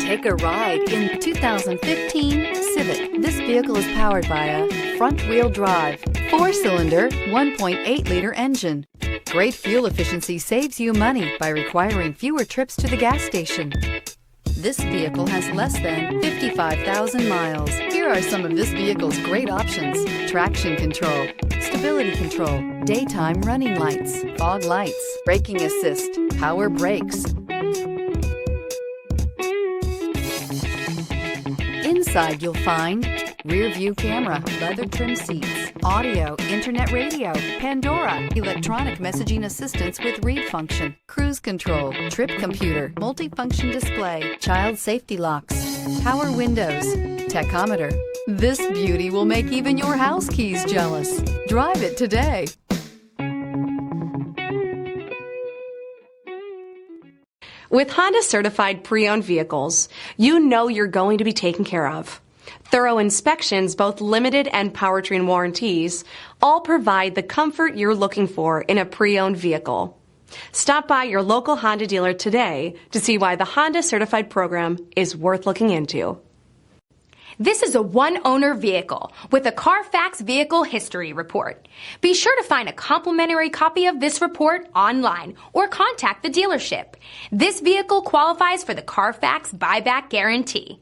Take a ride in the 2015 Civic. This vehicle is powered by a front-wheel drive, 4-cylinder, 1.8-liter engine. Great fuel efficiency saves you money by requiring fewer trips to the gas station. This vehicle has less than 55,000 miles. Here are some of this vehicle's great options: traction control, stability control, daytime running lights, fog lights, braking assist, power brakes. Inside you'll find rear view camera, leather trim seats, audio, internet radio, Pandora, electronic messaging assistance with read function, cruise control, trip computer, multifunction display, child safety locks, power windows, tachometer. This beauty will make even your house keys jealous. Drive it today. With Honda certified pre-owned vehicles, you know you're going to be taken care of. Thorough inspections, both limited and powertrain warranties, all provide the comfort you're looking for in a pre-owned vehicle. Stop by your local Honda dealer today to see why the Honda certified program is worth looking into. This is a one-owner vehicle with a CARFAX Vehicle History Report. Be sure to find a complimentary copy of this report online or contact the dealership. This vehicle qualifies for the CARFAX BuyBack Guarantee.